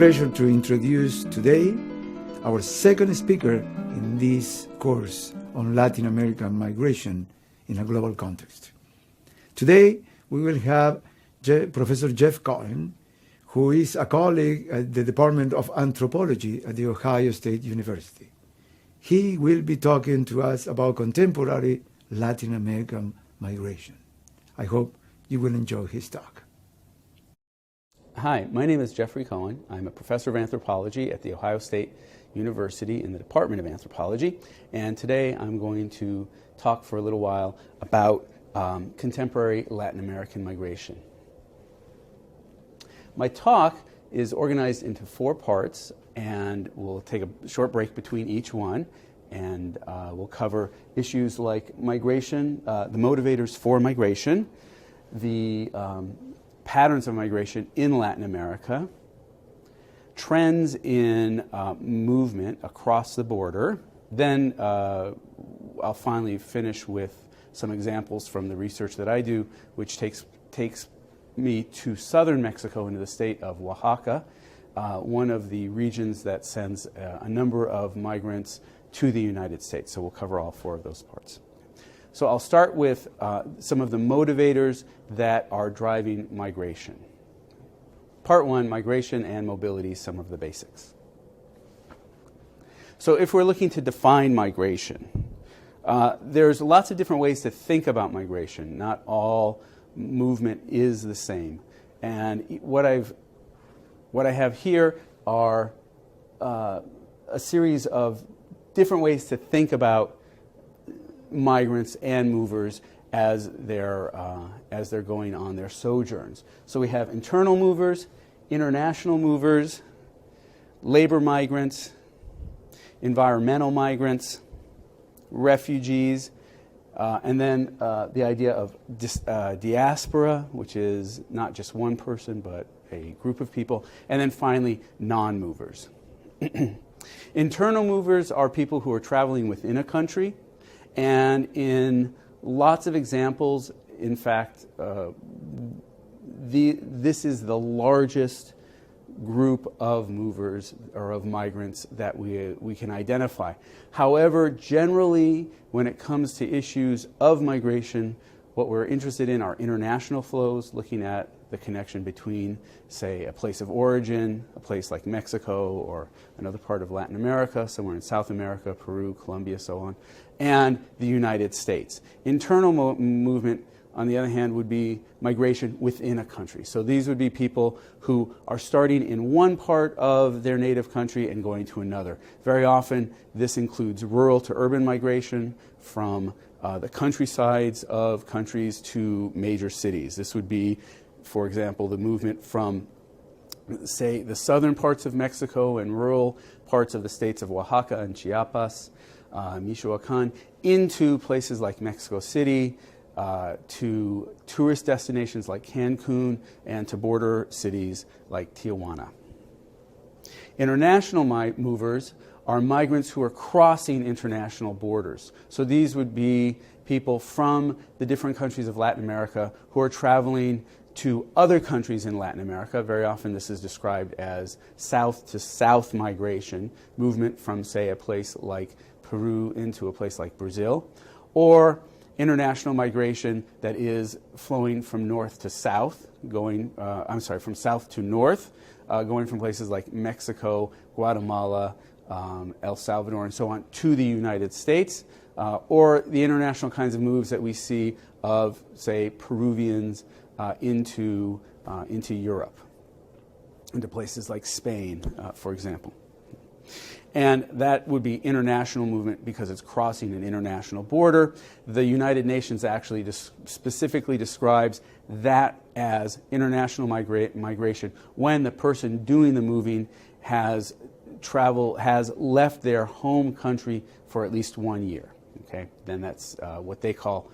pleasure to introduce today our second speaker in this course on Latin American migration in a global context. Today, we will have Professor Jeff Cohen, who is a colleague at the Department of Anthropology at The Ohio State University. He will be talking to us about contemporary Latin American migration. I hope you will enjoy his talk. Hi, my name is Jeffrey Cohen. I'm a professor of anthropology at The Ohio State University in the Department of Anthropology. And today I'm going to talk for a little while about contemporary Latin American migration. My talk is organized into 4 parts, and we'll take a short break between each one. And we'll cover issues like migration, the motivators for migration, the patterns of migration in Latin America, trends in movement across the border. Then I'll finally finish with some examples from the research that I do, which takes me to southern Mexico into the state of Oaxaca, one of the regions that sends a number of migrants to the United States. So we'll cover all 4 of those parts. So I'll start with some of the motivators that are driving migration. Part 1, migration and mobility, some of the basics. So if we're looking to define migration, there's lots of different ways to think about migration. Not all movement is the same. And what I have here are a series of different ways to think about migrants and movers as they're going on their sojourns. So we have internal movers, international movers, labor migrants, environmental migrants, refugees, and then the idea of diaspora, which is not just one person but a group of people, and then finally non-movers. Internal movers are people who are traveling within a country. And in lots of examples, in fact, this is the largest group of movers or of migrants that we can identify. However, generally, when it comes to issues of migration, what we're interested in are international flows, looking at the connection between, say, a place of origin, a place like Mexico or another part of Latin America, somewhere in South America, Peru, Colombia, so on, and the United States. Internal movement, on the other hand, would be migration within a country. So these would be people who are starting in one part of their native country and going to another. Very often, this includes rural to urban migration from the countrysides of countries to major cities. This would be, for example, the movement from, say, the southern parts of Mexico and rural parts of the states of Oaxaca and Chiapas, Michoacan, into places like Mexico City, to tourist destinations like Cancun, and to border cities like Tijuana. International movers are migrants who are crossing international borders. So these would be people from the different countries of Latin America who are traveling to other countries in Latin America. Very often this is described as south-to-south migration, movement from, say, a place like Peru into a place like Brazil, or international migration that is flowing from north to south, from south to north, going from places like Mexico, Guatemala, El Salvador, and so on, to the United States, or the international kinds of moves that we see of, say, Peruvians into Europe, into places like Spain, for example. And that would be international movement because it's crossing an international border. The United Nations actually specifically describes that as international migration when the person doing the moving has left their home country for at least 1 year. Okay, then that's what they call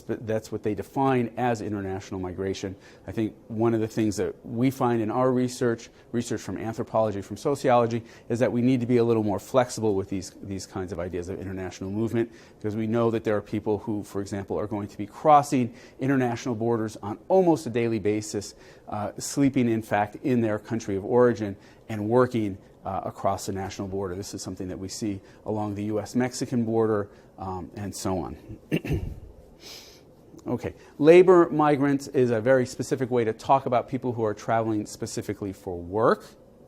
that's what they define as international migration. I think one of the things that we find in our research from anthropology, from sociology, is that we need to be a little more flexible with these kinds of ideas of international movement, because we know that there are people who, for example, are going to be crossing international borders on almost a daily basis, sleeping, in fact, in their country of origin and working across the national border. This is something that we see along the U.S.-Mexican border and so on. Okay, labor migrants is a very specific way to talk about people who are traveling specifically for work.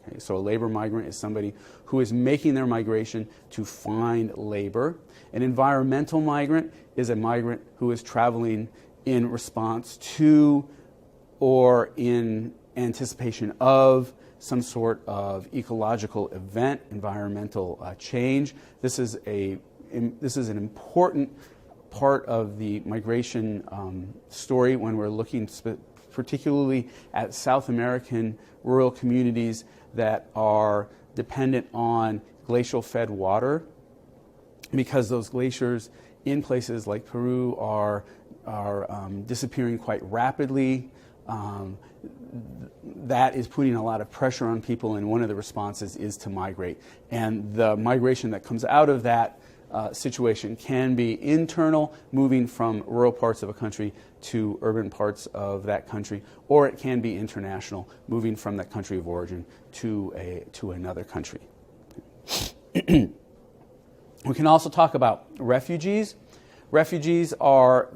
Okay, so a labor migrant is somebody who is making their migration to find labor. An environmental migrant is a migrant who is traveling in response to or in anticipation of some sort of ecological event, environmental change. This is an important part of the migration story when we're looking particularly at South American rural communities that are dependent on glacial-fed water, because those glaciers in places like Peru are disappearing quite rapidly. That is putting a lot of pressure on people, and one of the responses is to migrate. And the migration that comes out of that situation can be internal, moving from rural parts of a country to urban parts of that country, or it can be international, moving from that country of origin to another country. We can also talk about refugees. Refugees are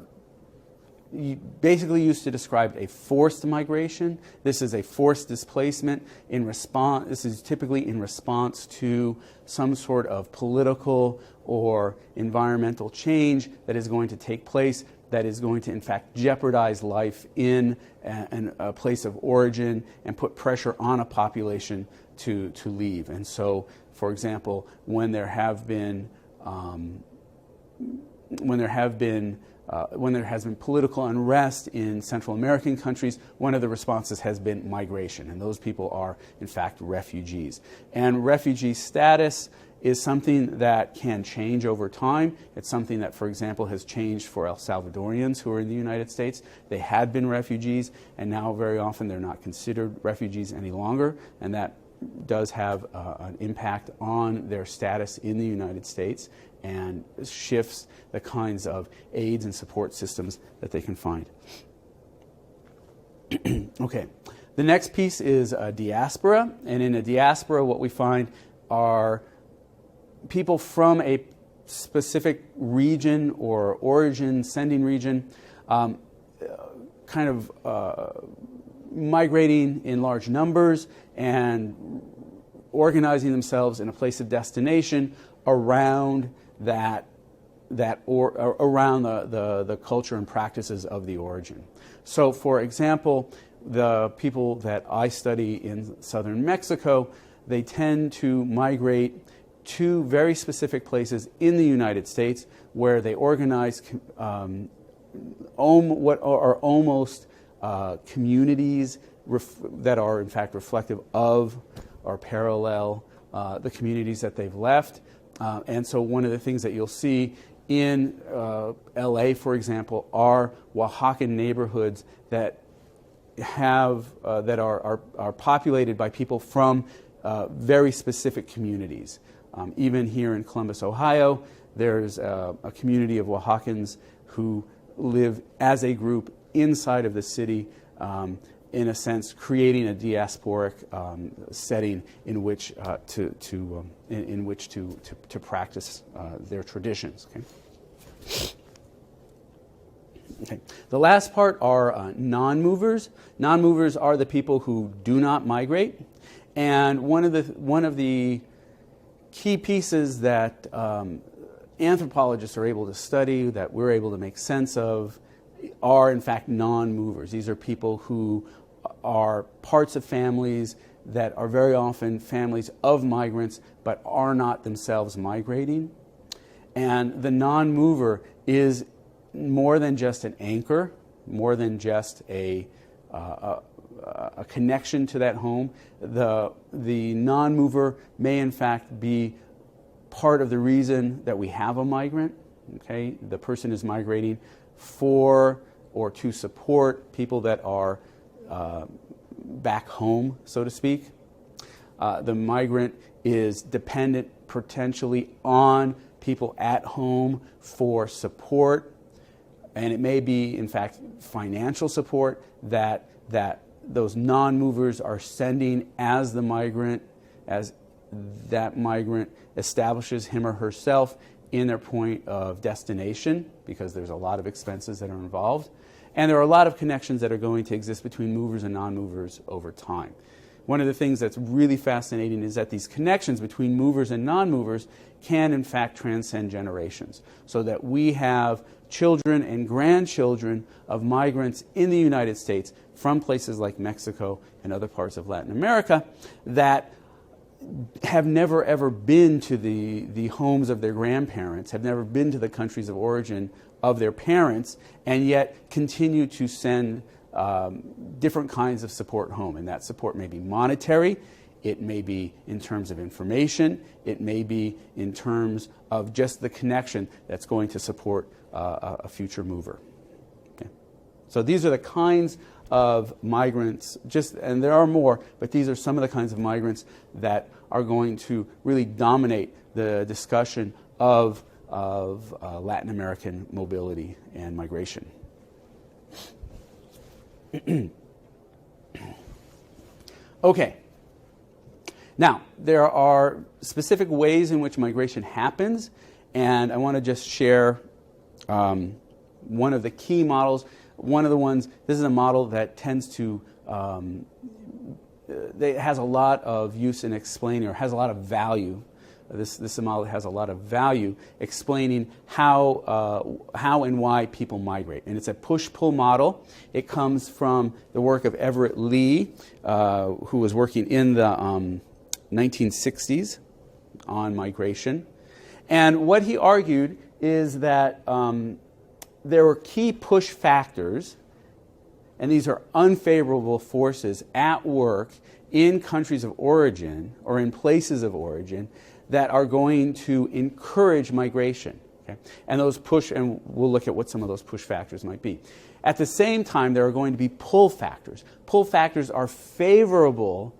basically used to describe a forced migration. This is a forced displacement in response. This is typically in response to some sort of political or environmental change that is going to take place, that is going to, in fact, jeopardize life in a place of origin and put pressure on a population to leave. And so, for example, when there has been political unrest in Central American countries, one of the responses has been migration, and those people are, in fact, refugees. And refugee status is something that can change over time. It's something that, for example, has changed for El Salvadorians who are in the United States. They had been refugees, and now very often they're not considered refugees any longer, and that does have an impact on their status in the United States and shifts the kinds of aids and support systems that they can find. Okay, the next piece is a diaspora, and in a diaspora what we find are people from a specific region or origin, sending region, migrating in large numbers and organizing themselves in a place of destination around around the culture and practices of the origin. So, for example, the people that I study in southern Mexico, they tend to migrate to very specific places in the United States where they organize what are almost communities that are in fact reflective of or parallel the communities that they've left. And so one of the things that you'll see in LA, for example, are Oaxacan neighborhoods that are populated by people from very specific communities. Even here in Columbus, Ohio, there's a community of Oaxacans who live as a group inside of the city, in a sense, creating a diasporic setting in which to practice their traditions. Okay. The last part are non-movers. Non-movers are the people who do not migrate, and one of the key pieces that anthropologists are able to study, that we're able to make sense of, are in fact non-movers. These are people who are parts of families that are very often families of migrants but are not themselves migrating. And the non-mover is more than just an anchor, more than just a connection to that home. The non-mover may in fact be part of the reason that we have a migrant. Okay, the person is migrating for or to support people that are back home, so to speak. The migrant is dependent potentially on people at home for support, and it may be, in fact, financial support that those non-movers are sending as the migrant, as that migrant establishes him or herself in their point of destination, because there's a lot of expenses that are involved. And there are a lot of connections that are going to exist between movers and non-movers over time. One of the things that's really fascinating is that these connections between movers and non-movers can, in fact, transcend generations, so that we have children and grandchildren of migrants in the United States from places like Mexico and other parts of Latin America that have never ever been to the homes of their grandparents, have never been to the countries of origin of their parents, and yet continue to send different kinds of support home. And that support may be monetary, it may be in terms of information, it may be in terms of just the connection that's going to support a future mover. Okay. So these are the kinds of migrants, and there are more, but these are some of the kinds of migrants that are going to really dominate the discussion of Latin American mobility and migration. Okay. Now, there are specific ways in which migration happens, and I want to just share one of the key models. One of the ones, this is a model that tends to, it has a lot of use in explaining, or has a lot of value. This is a model that has a lot of value explaining how and why people migrate. And it's a push-pull model. It comes from the work of Everett Lee, who was working in the 1960s on migration. And what he argued is that there were key push factors, and these are unfavorable forces at work in countries of origin or in places of origin that are going to encourage migration. Okay? And we'll look at what some of those push factors might be. At the same time, there are going to be pull factors. Pull factors are favorable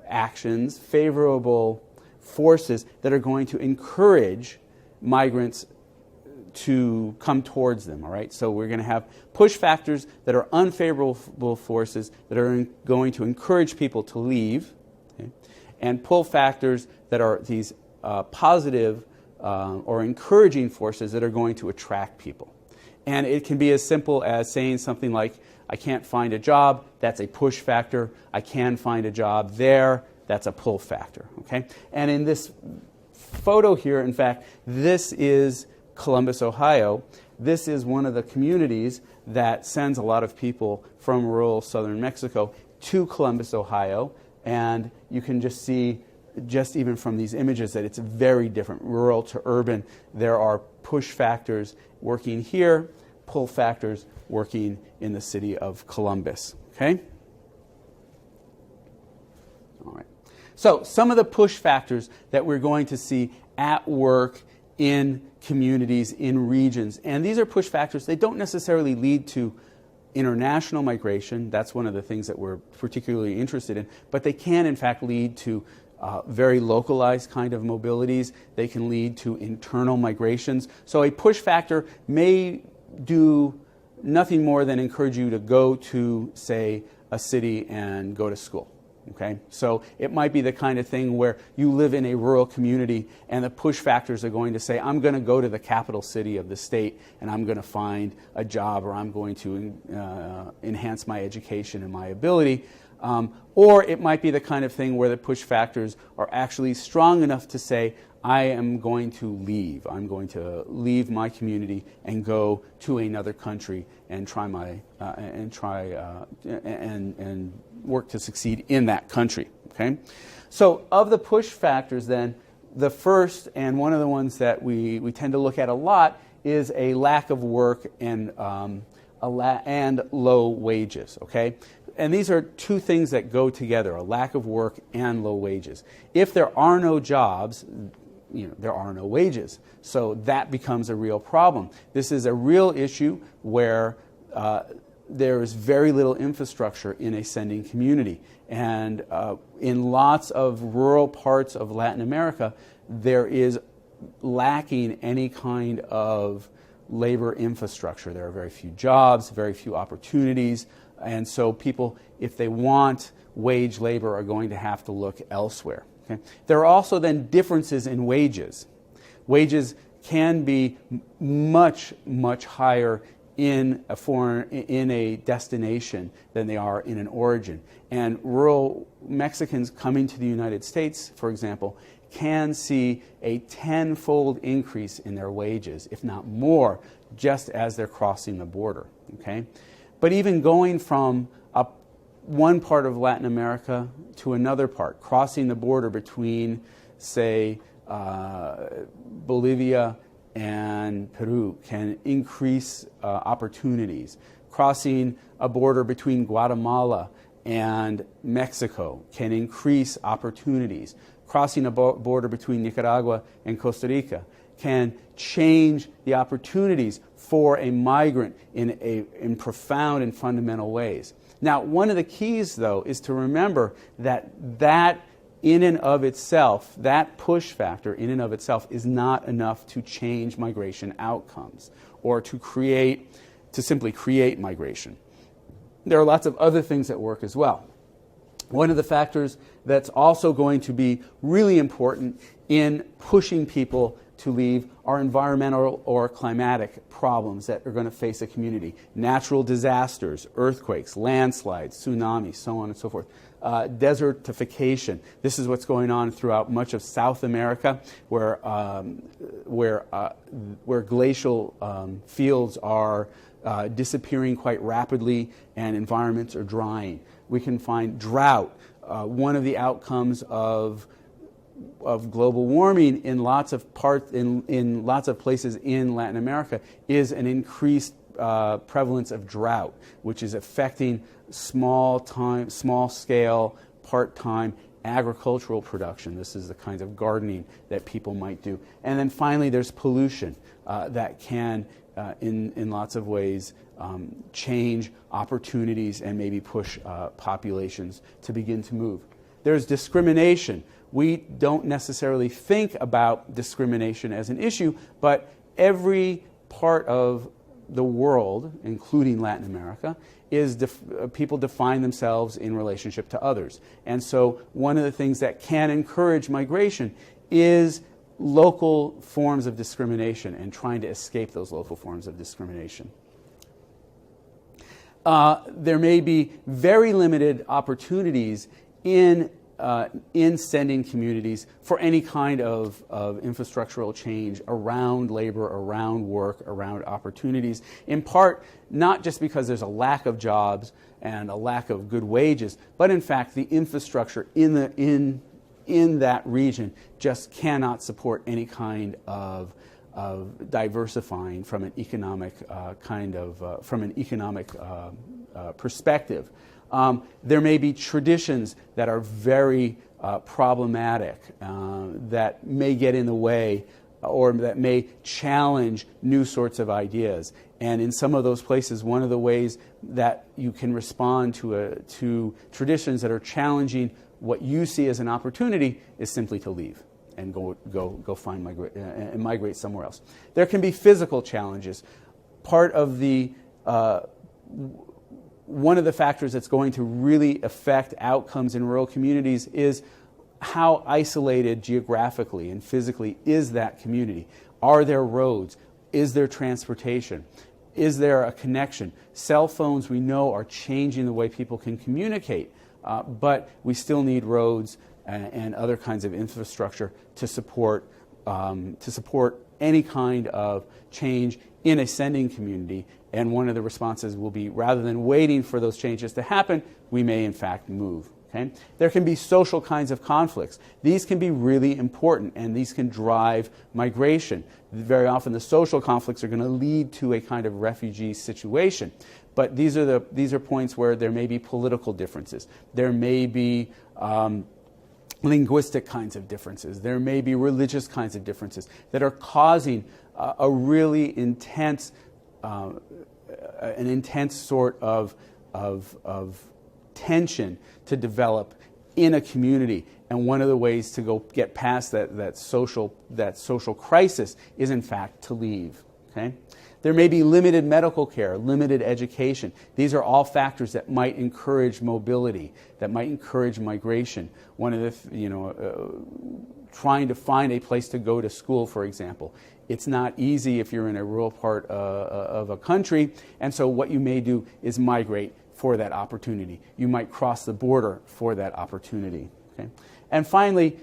actions, favorable forces that are going to encourage migrants to come towards them, all right? So we're going to have push factors that are unfavorable forces that are going to encourage people to leave, okay? And pull factors that are these positive or encouraging forces that are going to attract people. And it can be as simple as saying something like, I can't find a job, that's a push factor. I can find a job there, that's a pull factor, okay? And in this photo here, in fact, this is Columbus, Ohio. This is one of the communities that sends a lot of people from rural southern Mexico to Columbus, Ohio. And you can just see, just even from these images, that it's very different, rural to urban. There are push factors working here, pull factors working in the city of Columbus. Okay? All right. So some of the push factors that we're going to see at work in communities, in regions. And these are push factors. They don't necessarily lead to international migration. That's one of the things that we're particularly interested in. But they can, in fact, lead to very localized kind of mobilities. They can lead to internal migrations. So a push factor may do nothing more than encourage you to go to, say, a city and go to school. Okay? So it might be the kind of thing where you live in a rural community and the push factors are going to say, I'm going to go to the capital city of the state and I'm going to find a job, or I'm going to enhance my education and my ability. Or it might be the kind of thing where the push factors are actually strong enough to say, I am going to leave. I'm going to leave my community and go to another country and try and work to succeed in that country. Okay, so of the push factors, then the first and one of the ones that we tend to look at a lot is a lack of work and low wages. Okay. And these are two things that go together, a lack of work and low wages. If there are no jobs, there are no wages. So that becomes a real problem. This is a real issue where there is very little infrastructure in a sending community. And in lots of rural parts of Latin America, there is lacking any kind of labor infrastructure. There are very few jobs, very few opportunities, and so people, if they want wage labor, are going to have to look elsewhere. Okay? There are also then differences in wages. Wages can be much, much higher in a destination than they are in an origin. And rural Mexicans coming to the United States, for example, can see a tenfold increase in their wages, if not more, just as they're crossing the border. Okay? But even going from one part of Latin America to another part, crossing the border between, say, Bolivia and Peru, can increase opportunities. Crossing a border between Guatemala and Mexico can increase opportunities. Crossing a border between Nicaragua and Costa Rica can change the opportunities for a migrant in profound and fundamental ways. Now, one of the keys, though, is to remember that in and of itself, that push factor in and of itself is not enough to change migration outcomes or to simply create migration. There are lots of other things at work as well. One of the factors that's also going to be really important in pushing people to leave are environmental or climatic problems that are going to face a community. Natural disasters, earthquakes, landslides, tsunamis, so on and so forth. Desertification. This is what's going on throughout much of South America, where glacial fields are disappearing quite rapidly and environments are drying. We can find drought. One of the outcomes of global warming in lots of places in Latin America is an increased prevalence of drought, which is affecting small-scale, part-time agricultural production. This is the kinds of gardening that people might do. And then finally, there's pollution that can, in lots of ways, change opportunities and maybe push populations to begin to move. There's discrimination. We don't necessarily think about discrimination as an issue, but every part of the world, including Latin America, is people define themselves in relationship to others. And so one of the things that can encourage migration is local forms of discrimination and trying to escape those local forms of discrimination. There may be very limited opportunities in sending communities for any kind of infrastructural change around labor, around work, around opportunities, in part not just because there's a lack of jobs and a lack of good wages, but in fact the infrastructure in that region just cannot support any kind of diversifying from an economic perspective. There may be traditions that are very problematic, that may get in the way or that may challenge new sorts of ideas. And in some of those places, one of the ways that you can respond to traditions that are challenging what you see as an opportunity is simply to leave and go find and migrate somewhere else. There can be physical challenges. Part of one of the factors that's going to really affect outcomes in rural communities is how isolated geographically and physically is that community. Are there roads? Is there transportation? Is there a connection? Cell phones, we know, are changing the way people can communicate, but we still need roads and other kinds of infrastructure to support any kind of change in a sending community. And one of the responses will be, rather than waiting for those changes to happen, we may in fact move. Okay? There can be social kinds of conflicts. These can be really important, and these can drive migration. Very often the social conflicts are going to lead to a kind of refugee situation. But these are points where there may be political differences. There may be linguistic kinds of differences. There may be religious kinds of differences that are causing a really intense, an intense sort of tension to develop in a community. And one of the ways to go get past that social crisis is, in fact, to leave. Okay? There may be limited medical care, limited education. These are all factors that might encourage mobility, that might encourage migration. One of the, trying to find a place to go to school, for example. It's not easy if you're in a rural part of a country, and so what you may do is migrate for that opportunity. You might cross the border for that opportunity. Okay? And finally,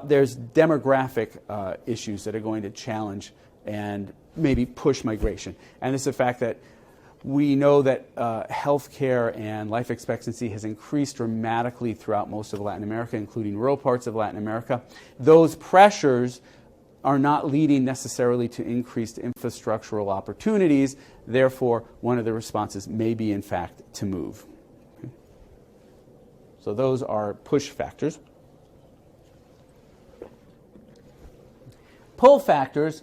there's demographic issues that are going to challenge and maybe push migration. And it's the fact that we know that healthcare and life expectancy has increased dramatically throughout most of Latin America, including rural parts of Latin America. Those pressures are not leading necessarily to increased infrastructural opportunities. Therefore, one of the responses may be, in fact, to move. Okay. So those are push factors. Pull factors,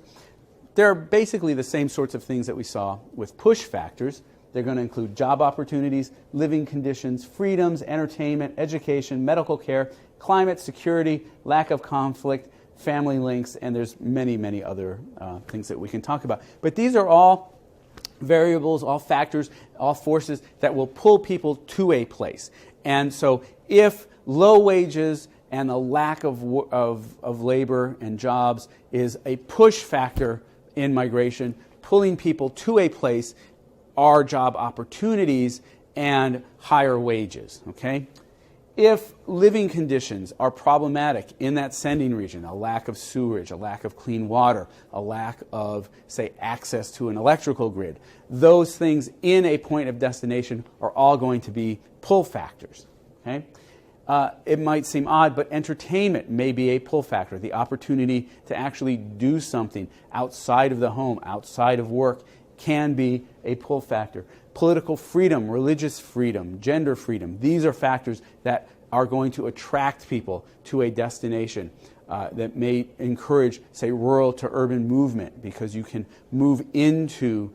they're basically the same sorts of things that we saw with push factors. They're going to include job opportunities, living conditions, freedoms, entertainment, education, medical care, climate, security, lack of conflict, family links, and there's many, many other things that we can talk about. But these are all variables, all factors, all forces that will pull people to a place. And so if low wages and a lack of labor and jobs is a push factor in migration, pulling people to a place are job opportunities and higher wages. Okay? If living conditions are problematic in that sending region, a lack of sewerage, a lack of clean water, a lack of, say, access to an electrical grid, those things in a point of destination are all going to be pull factors. Okay? It might seem odd, but entertainment may be a pull factor. The opportunity to actually do something outside of the home, outside of work, can be a pull factor. Political freedom, religious freedom, gender freedom, these are factors that are going to attract people to a destination that may encourage, say, rural to urban movement, because you can move into,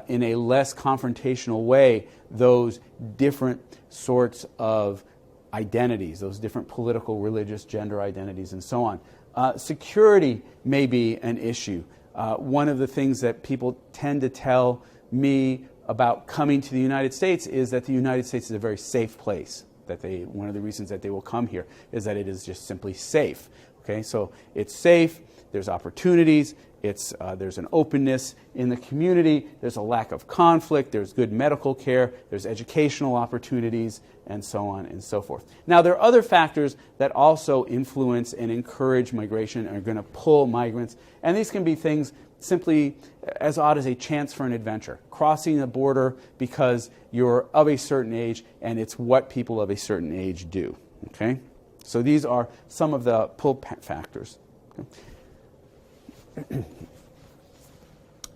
in a less confrontational way, those different sorts of identities, those different political, religious, gender identities, and so on. Security may be an issue. One of the things that people tend to tell me about coming to the United States is that the United States is a very safe place. One of the reasons that they will come here is that it is just simply safe. Okay, so it's safe. There's opportunities. There's an openness in the community. There's a lack of conflict. There's good medical care. There's educational opportunities, and so on and so forth. Now, there are other factors that also influence and encourage migration and are going to pull migrants. And these can be things simply as odd as a chance for an adventure, crossing the border because you're of a certain age and it's what people of a certain age do. Okay? So these are some of the pull factors. Okay?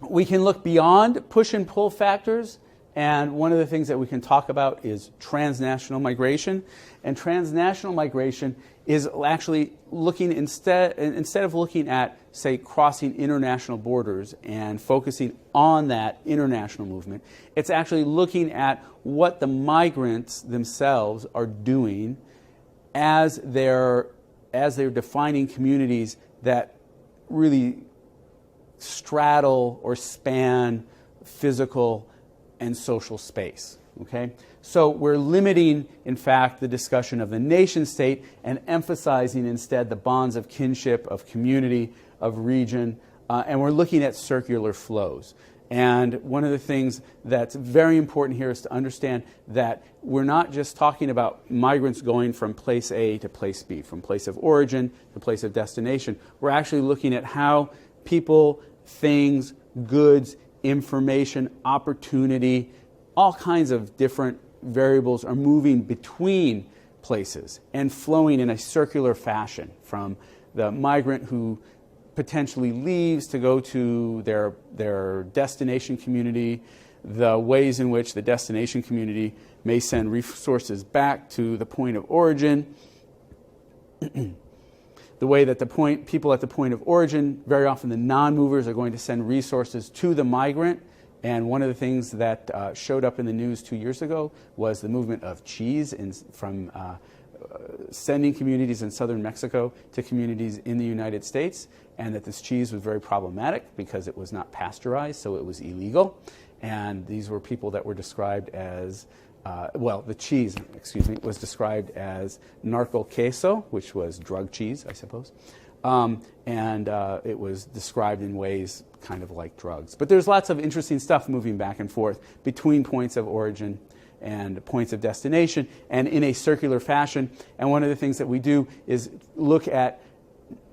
We can look beyond push and pull factors, and one of the things that we can talk about is transnational migration. And transnational migration is actually looking instead of looking at, say, crossing international borders and focusing on that international movement, it's actually looking at what the migrants themselves are doing as they're defining communities that really straddle or span physical and social space. Okay? So we're limiting, in fact, the discussion of the nation state and emphasizing instead the bonds of kinship, of community, of region, and we're looking at circular flows. And one of the things that's very important here is to understand that we're not just talking about migrants going from place A to place B, from place of origin to place of destination. We're actually looking at how people, things, goods, information, opportunity, all kinds of different variables are moving between places and flowing in a circular fashion from the migrant who potentially leaves to go to their destination community, the ways in which the destination community may send resources back to the point of origin, The way that people at the point of origin, very often the non-movers, are going to send resources to the migrant. And one of the things that showed up in the news 2 years ago was the movement of cheese from sending communities in southern Mexico to communities in the United States, and that this cheese was very problematic because it was not pasteurized, so it was illegal. And these were people that were described as the cheese, was described as narco queso, which was drug cheese, I suppose. And it was described in ways kind of like drugs. But there's lots of interesting stuff moving back and forth between points of origin and points of destination, and in a circular fashion. And one of the things that we do is look at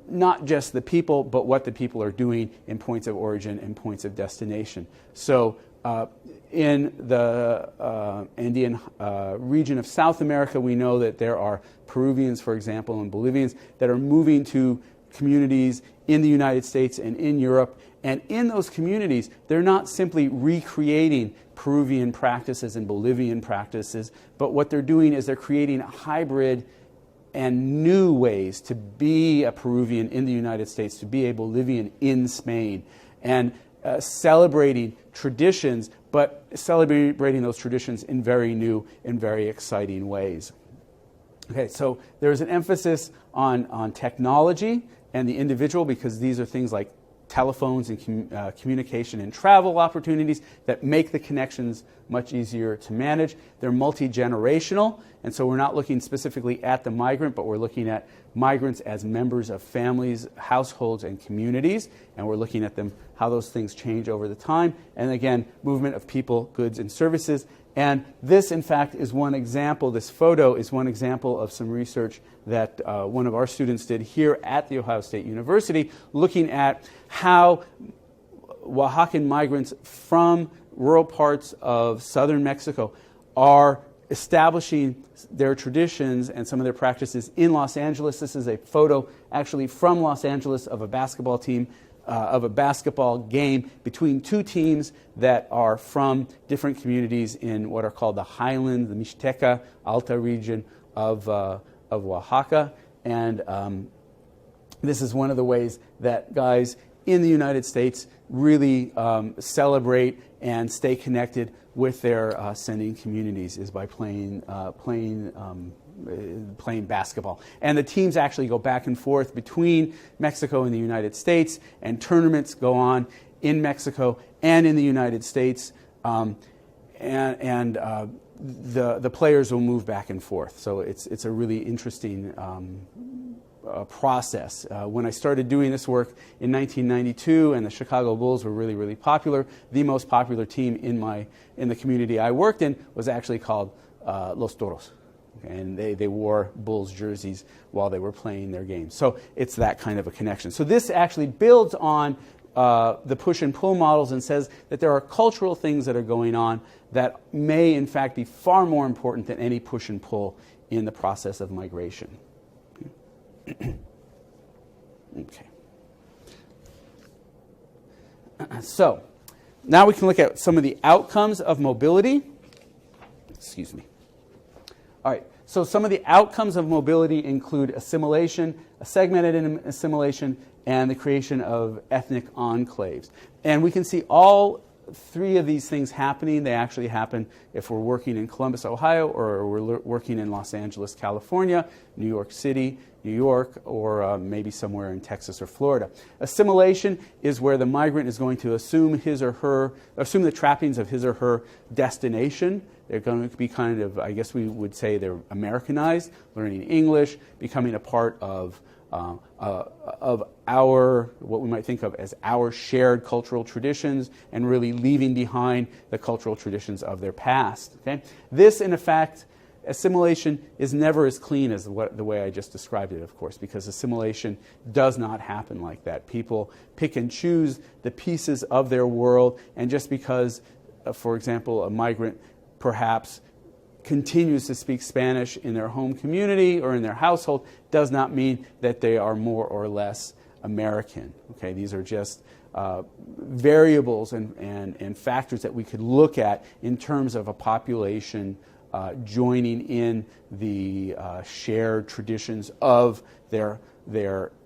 not just the people, but what the people are doing in points of origin and points of destination. So in the Andean region of South America, we know that there are Peruvians, for example, and Bolivians that are moving to communities in the United States and in Europe. And in those communities, they're not simply recreating Peruvian practices and Bolivian practices, but what they're doing is they're creating a hybrid and new ways to be a Peruvian in the United States, to be a Bolivian in Spain, and celebrating traditions, but celebrating those traditions in very new and very exciting ways. Okay, so there's an emphasis on technology and the individual, because these are things like telephones and communication and travel opportunities that make the connections much easier to manage. They're multi-generational, and so we're not looking specifically at the migrant, but we're looking at migrants as members of families, households, and communities, and we're looking at them, how those things change over the time, and again, movement of people, goods, and services. And this, in fact, is one example. This photo is one example of some research that one of our students did here at The Ohio State University, looking at how Oaxacan migrants from rural parts of southern Mexico are establishing their traditions and some of their practices in Los Angeles. This is a photo actually from Los Angeles of a basketball team, of a basketball game between two teams that are from different communities in what are called the Highland, the Mixteca Alta region of Oaxaca. And this is one of the ways that guys in the United States really celebrate and stay connected with their sending communities, is by playing basketball. And the teams actually go back and forth between Mexico and the United States, and tournaments go on in Mexico and in the United States, the players will move back and forth. So it's a really interesting process. When I started doing this work in 1992, and the Chicago Bulls were really, really popular, the most popular team in the community I worked in was actually called Los Toros. And they wore Bulls jerseys while they were playing their games. So it's that kind of a connection. So this actually builds on the push and pull models and says that there are cultural things that are going on that may in fact be far more important than any push and pull in the process of migration. Okay. So now we can look at some of the outcomes of mobility. Excuse me. All right, so some of the outcomes of mobility include assimilation, a segmented assimilation, and the creation of ethnic enclaves. And we can see all three of these things happening. They actually happen if we're working in Columbus, Ohio, or we're working in Los Angeles, California, New York City, New York, or maybe somewhere in Texas or Florida. Assimilation is where the migrant is going to assume the trappings of his or her destination. They're going to be kind of, I guess we would say they're Americanized, learning English, becoming a part of our, what we might think of as our shared cultural traditions, and really leaving behind the cultural traditions of their past. Okay? This, in effect, assimilation is never as clean as the way I just described it, of course, because assimilation does not happen like that. People pick and choose the pieces of their world, and just because, for example, a migrant perhaps continues to speak Spanish in their home community or in their household does not mean that they are more or less American. Okay, these are just variables and factors that we could look at in terms of a population joining in the shared traditions of their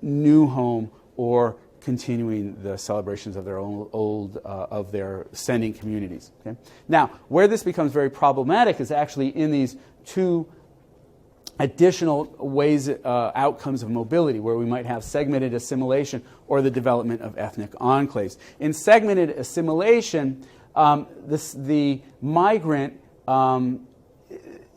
new home, or continuing the celebrations of their of their sending communities. Okay? Now, where this becomes very problematic is actually in these two additional ways, outcomes of mobility, where we might have segmented assimilation or the development of ethnic enclaves. In segmented assimilation, the migrant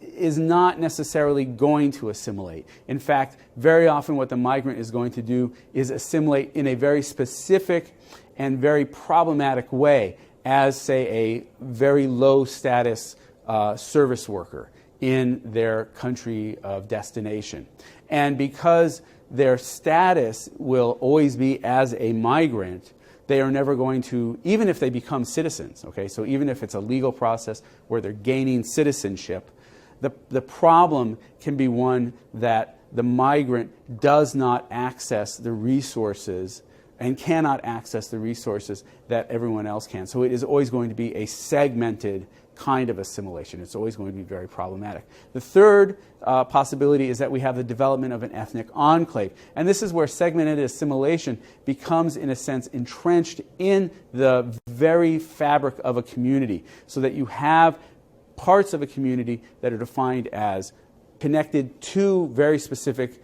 is not necessarily going to assimilate. In fact, very often what the migrant is going to do is assimilate in a very specific and very problematic way as, say, a very low status service worker in their country of destination. And because their status will always be as a migrant, they are never going to, even if they become citizens, okay, so even if it's a legal process where they're gaining citizenship, the problem can be one that the migrant does not access the resources and cannot access the resources that everyone else can. So it is always going to be a segmented kind of assimilation. It's always going to be very problematic. The third possibility is that we have the development of an ethnic enclave. And this is where segmented assimilation becomes, in a sense, entrenched in the very fabric of a community, so that you have parts of a community that are defined as connected to very specific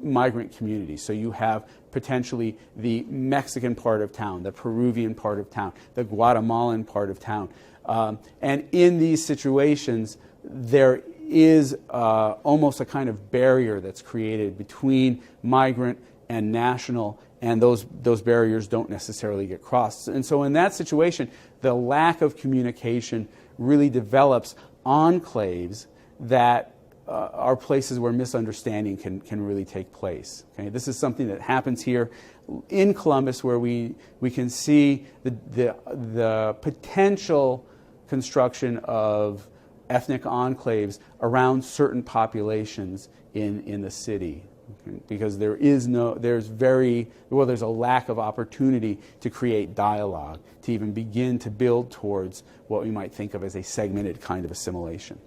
migrant communities. So you have potentially the Mexican part of town, the Peruvian part of town, the Guatemalan part of town. And in these situations, there is almost a kind of barrier that's created between migrant and national, and those barriers don't necessarily get crossed. And so in that situation, the lack of communication really develops enclaves that are places where misunderstanding can really take place. Okay? This is something that happens here in Columbus, where we can see the potential construction of ethnic enclaves around certain populations in the city. Okay? Because there's a lack of opportunity to create dialogue, to even begin to build towards what we might think of as a segmented kind of assimilation.